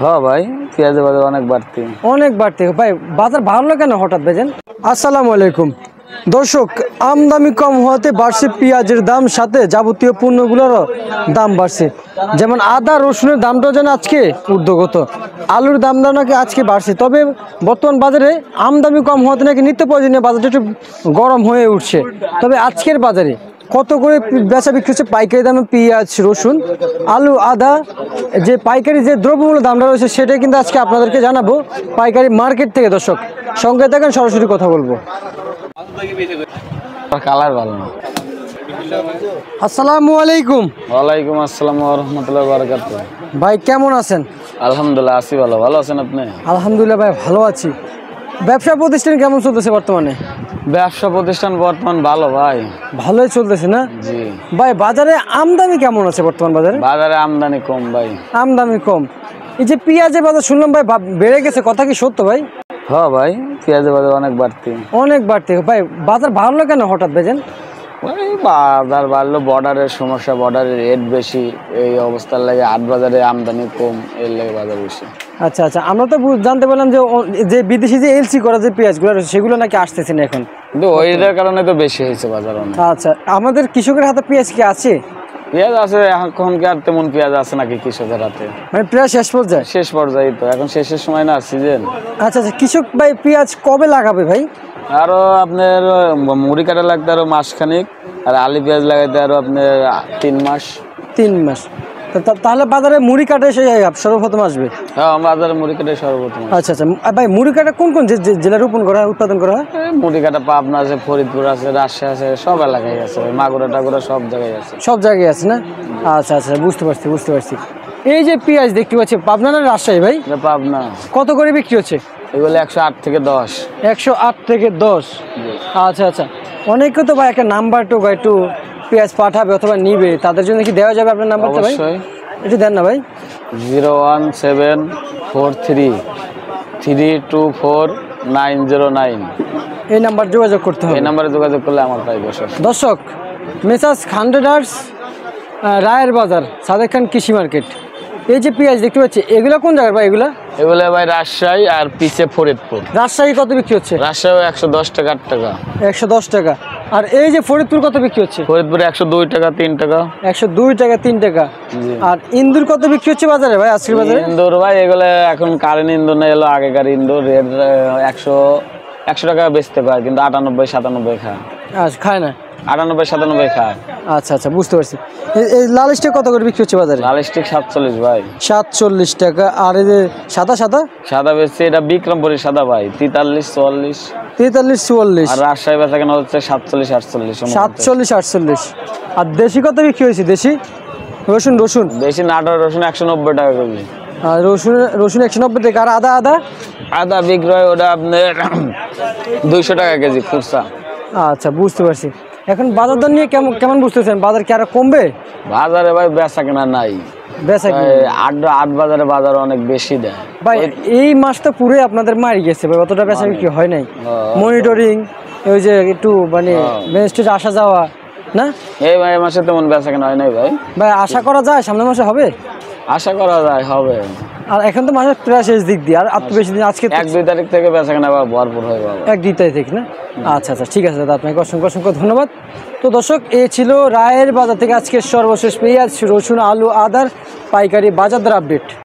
হ্যাঁ ভাই, পেঁয়াজের বাজার অনেক বাড়তি ভাই। বাজার ভালো কেন হঠাৎ বেজেন? আসসালামু আলাইকুম দর্শক, আমদানি কম হওয়াতে বাড়ছে পেঁয়াজের দাম, সাথে যাবতীয় পণ্যগুলোরও দাম বাড়ছে। যেমন আদা রসুনের দামটাও যেন আজকে ঊর্ধ্বগত, আলুর দামটা নাকি আজকে বাড়ছে। তবে বর্তমান বাজারে আমদানি কম হওয়াতে নাকি নিত্য প্রয়োজনীয় বাজারটা একটু গরম হয়ে উঠছে। তবে আজকের বাজারে কত করে বেচা বিক্রি হচ্ছে পাইকারি দামে পেঁয়াজ রসুন আলু আদা, যে পাইকারি যে দ্রব্যমূল্য দামটা রয়েছে সেটাই কিন্তু আজকে আপনাদেরকে জানাবো পাইকারি মার্কেট থেকে। দর্শক সঙ্গে থাকেন, সরাসরি কথা বলবো। কালার ভালো না। আসসালামু আলাইকুম। ওয়ালাইকুম আসসালাম ওয়া রাহমাতুল্লাহি ওয়া বারাকাতুহু। ভাই কেমন আছেন? আলহামদুলিল্লাহ আছি ভালো। ভালো আছেন আপনি? আলহামদুলিল্লাহ ভাই ভালো আছি। ব্যবসা প্রতিষ্ঠান কেমন চলতেছে বর্তমানে? ব্যবসা প্রতিষ্ঠান বর্তমান ভালো ভাই। ভালোই চলতেছে না? জি ভাই। বাজারে আমদানি কেমন আছে বর্তমান বাজারে? বাজারে আমদানি কম ভাই। আমদানি কম। এই যে পেঁয়াজের বাজার শুনলাম ভাই বেড়ে গেছে, কথা কি সত্য ভাই? হ্যাঁ ভাই, পেঁয়াজের বাজার অনেক বাড়তি ভাই। বাজার ভালো কেন হঠাৎ বেজেন? ওই বাজার বাড়লো, বর্ডারের সমস্যা, বর্ডারের রেট বেশি, এই অবস্থার লাগে আট বাজারে আমদানি কম, এর লাগে বাজার বেশি। আচ্ছা আচ্ছা, আমরা তো জানতে পারলাম যে বিদেশি যে এলসি করা যে পেঁয়াজগুলো রয়েছে সেগুলো নাকি আসতেছে না এখন, কিন্তু ওইটার কারণে তো বেশি হয়েছে বাজার অনেক। আচ্ছা, আমাদের কৃষকের হাতে পেঁয়াজ কি আছে? পেঁয়াজ আছে, এখন কি আর তেমন পেঁয়াজ আছে নাকি কৃষকের হাতে? মানে প্রায় শেষ পর্যায়ে। শেষ পর্যায়ে তো, এখন শেষের সময় না সিজন। আচ্ছা আচ্ছা, কৃষক ভাই পেঁয়াজ কবে লাগাবে ভাই? আরো আপনার মুড়ি কাটা লাগতে আরো মাসখানিক, আর আলি পেঁয়াজ লাগাইতে আরো আপনার 3 মাস। 3 মাস। তাহলে বাজারে মুড়ি কাটা এসে সর্বপ্রথম আসবে? হ্যাঁ, বাজারে মুড়ি কাটা সর্বপ্রথম। আচ্ছা আচ্ছা ভাই, মুড়ি কাটা কোন কোন জেলায় উৎপাদন করা হয়? মুড়ি কাটা পাবনা আছে, ফরিদপুর আছে, রাজশাহী আছে, সব এলাকায় আছে, মাগুরা টাগুরা সব জায়গায় আছে। সব জায়গায় আছে না? আচ্ছা আচ্ছা, বুঝতে পারছি। এই যে পেঁয়াজ দেখতে পাচ্ছি, পাবনা না রাজশাহী ভাই? পাবনা। কত করে বিক্রি হচ্ছে এগুলো 108 থেকে 10। 108 থেকে 10। আচ্ছা আচ্ছা, অনেকে তো ভাই একটা নাম্বার একটু পেঁয়াজ পাঠাবে অথবা নিবে, তাদের জন্য কি দেওয়া যাবে আপনার নাম্বারটা ভাই? অবশ্যই। এটা দেন না ভাই। 01743324909। এই নাম্বার যোগাযোগ করতে হবে। এই নাম্বারে যোগাযোগ করলে আমার পাই বসে। দর্শক, মেসার্স খান্ডেডার্স, রায়ের বাজার, সাদেক খান কৃষি মার্কেট। এই যে পেঁয়াজ দেখতে পাচ্ছি, এগুলো কোন জায়গার ভাই? এগুলো ভাই রাজশাহী, আর পিছে ফরিদপুর। রাজশাহী কত বিক্রি হচ্ছে? রাজশাহী 110 টাকা 8 টাকা। 110 টাকা। আর এই যে ফরিদপুর কত বিক্রি হচ্ছে? ফরিদপুরে 102 টাকা 3 টাকা। 102 টাকা 3 টাকা। আর ইন্দুর কত বিক্রি হচ্ছে বাজারে ভাই আজকের বাজারে? ইন্দুর ভাই এগুলো এখন কারেন্ট ইন্দুর না, এলো আগেকার ইন্দুর। রেট 100 টাকা বেচতে পারে, কিন্তু 98-97 খায়। আচ্ছা, খায় না? 98-97 খায়। আচ্ছা আচ্ছা, বুঝতে পারছি। এই লাল স্টিক কত করে বিক্রি হচ্ছে বাজারে? লাল স্টিক 47 ভাই। 47 টাকা। আর এই যে সাদা বেচছে, এটা বিক্রমপুরি সাদা ভাই 43-44। 43-44। আর রাজশাহী বেচা কেন হচ্ছে 47-48। 47-48। আর দেশি কত বিক্রি হয়েছে? দেশি রসুন দেশি নাটোর রসুন 190 টাকা কেজি। আর রসুন 190 টাকা। আর আদা বিক্রয় ওটা আপনার 200 টাকা কেজি খুচরা। আচ্ছা, বুঝতে পারছি। এখন বাজার দর নিয়ে কেমন বুঝতেছেন? বাজার কি আরো কমবে? বাজারে ভাই বেচা কেনা নাই। আট বাজারে বাজার অনেক বেশি দেয় ভাই। এই মাসটা পুরোই আপনাদের মারি গেছে ভাই, অতটা বেচা বিক্রি হয় নাই। মনিটরিং, ওই যে একটু মানে মেনস্টেজ আসা যাওয়া না, এই মাসে তেমন বেচা কেনা হয় নাই ভাই। আশা করা যায় সামনের মাসে হবে? আশা করা যায় হবে। আর এখন তো মাসের প্রায় শেষ দিক দিয়ে, আর বেশি দিন, আজকে 1-2 তারিখ থেকে বেচা কেনা ভরপুর হয়ে যাবে। 1-2 তারিখ থেকে না? আচ্ছা আচ্ছা, ঠিক আছে দাদা, আপনাকে অসংখ্য ধন্যবাদ। তো দর্শক, এ ছিল রায়ের বাজার থেকে আজকের সর্বশেষ পেঁয়াজ রসুন আলু আদার পাইকারি বাজার দর আপডেট।